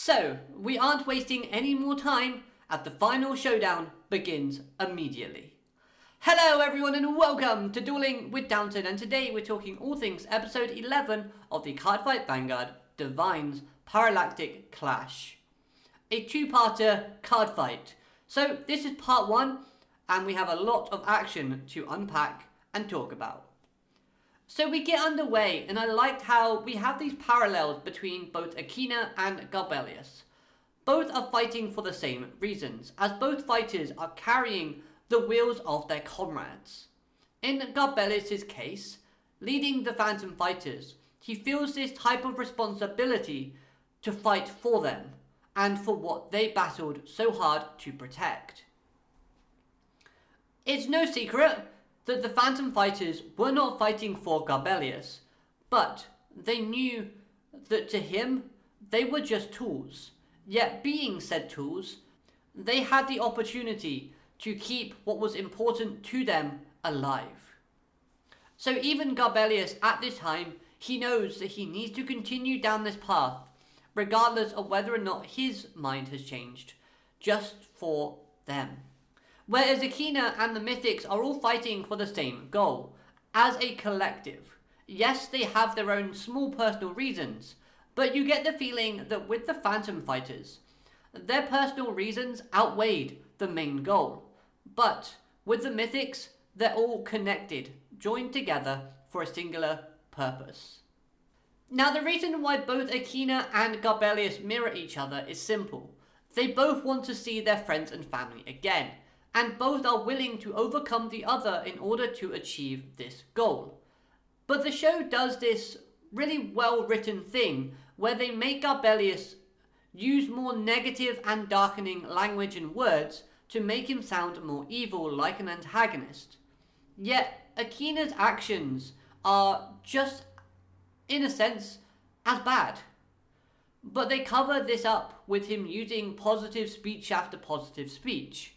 So, we aren't wasting any more time, as the final showdown begins immediately. Hello everyone and welcome to Dueling with Downton, and today we're talking all things episode 11 of the Cardfight Vanguard Divinez Parallactic Clash. A two-parter card fight. So this is part 1 and we have a lot of action to unpack and talk about. So we get underway, and I liked how we have these parallels between both Akina and Gabwelius. Both are fighting for the same reasons, as both fighters are carrying the wheels of their comrades. In Gabwelius' case, leading the Phantom Fighters, he feels this type of responsibility to fight for them, and for what they battled so hard to protect. It's no secret that the Phantom Fighters were not fighting for Gabwelius, but they knew that to him, they were just tools. Yet being said tools, they had the opportunity to keep what was important to them alive. So even Gabwelius at this time, he knows that he needs to continue down this path, regardless of whether or not his mind has changed, just for them. Whereas Akina and the Mythics are all fighting for the same goal, as a collective. Yes, they have their own small personal reasons, but you get the feeling that with the Phantom Fighters, their personal reasons outweighed the main goal. But with the Mythics, they're all connected, joined together for a singular purpose. Now the reason why both Akina and Gabwelius mirror each other is simple. They both want to see their friends and family again, and both are willing to overcome the other in order to achieve this goal. But the show does this really well written thing where they make Gabwelius use more negative and darkening language and words to make him sound more evil, like an antagonist. Yet Akina's actions are just, in a sense, as bad. But they cover this up with him using positive speech after positive speech.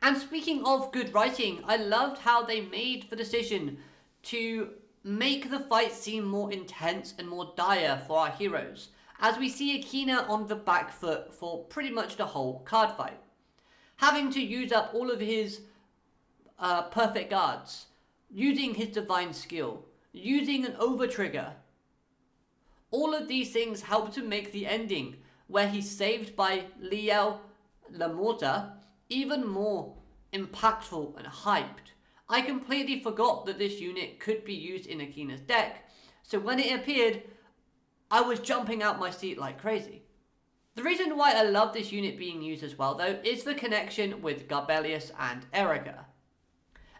And speaking of good writing, I loved how they made the decision to make the fight seem more intense and more dire for our heroes, as we see Akina on the back foot for pretty much the whole card fight, having to use up all of his perfect guards, using his divine skill, using an overtrigger. All of these things help to make the ending, where he's saved by Liel Lamorta, even more impactful and hyped. I completely forgot that this unit could be used in Akina's deck, so when it appeared, I was jumping out my seat like crazy. The reason why I love this unit being used as well though is the connection with Gabwelius and Erica.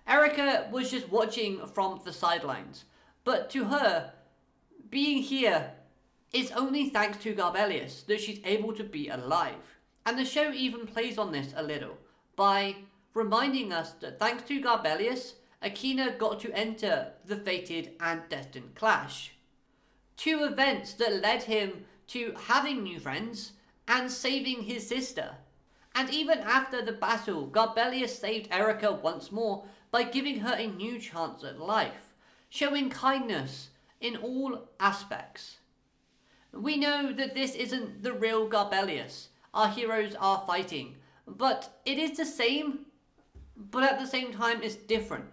Erica was just watching from the sidelines, but to her, being here is only thanks to Gabwelius that she's able to be alive. And the show even plays on this a little, by reminding us that thanks to Gabwelius, Akina got to enter the fated and destined clash. Two events that led him to having new friends and saving his sister. And even after the battle, Gabwelius saved Erica once more by giving her a new chance at life, showing kindness in all aspects. We know that this isn't the real Gabwelius. Our heroes are fighting, but it is the same, but at the same time it's different.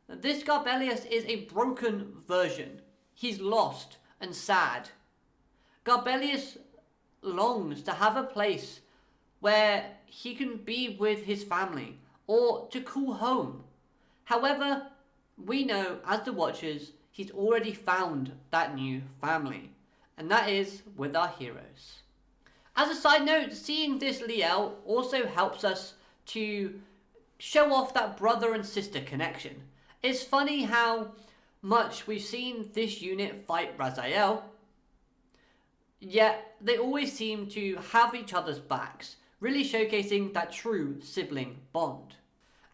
This Gabwelius is a broken version. He's lost and sad. Gabwelius longs to have a place where he can be with his family, or to call home. However, we know as the watchers, he's already found that new family, and that is with our heroes. As a side note, seeing this Liel also helps us to show off that brother and sister connection. It's funny how much we've seen this unit fight Raziel, yet they always seem to have each other's backs, really showcasing that true sibling bond.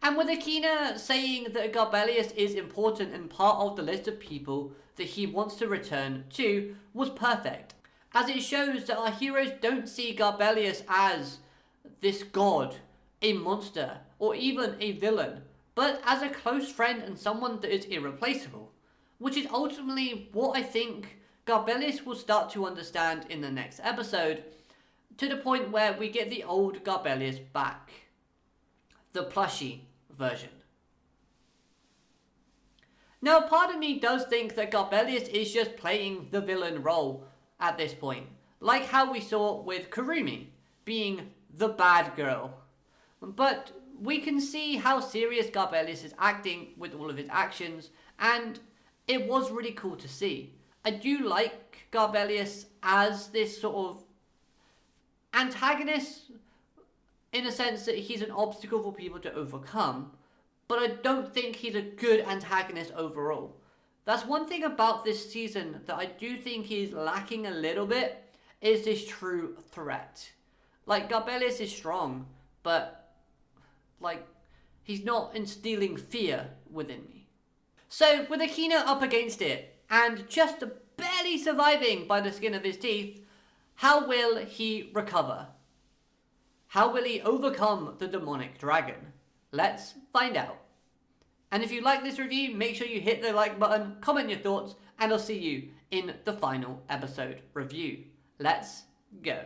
And with Akina saying that Gabwelius is important and part of the list of people that he wants to return to was perfect, as it shows that our heroes don't see Gabwelius as this god, a monster, or even a villain, but as a close friend and someone that is irreplaceable, which is ultimately what I think Gabwelius will start to understand in the next episode, to the point where we get the old Gabwelius back. The plushie version. Now, part of me does think that Gabwelius is just playing the villain role at this point, like how we saw with Kurumi, being the bad girl. But we can see how serious Gabwelius is acting with all of his actions, and it was really cool to see. I do like Gabwelius as this sort of antagonist, in a sense that he's an obstacle for people to overcome, but I don't think he's a good antagonist overall. That's one thing about this season that I do think he's lacking a little bit, is this true threat. Like, Gabwelius is strong, but, like, he's not instilling fear within me. So, with Akina up against it, and just barely surviving by the skin of his teeth, how will he recover? How will he overcome the demonic dragon? Let's find out. And if you like this review, make sure you hit the like button, comment your thoughts, and I'll see you in the final episode review. Let's go.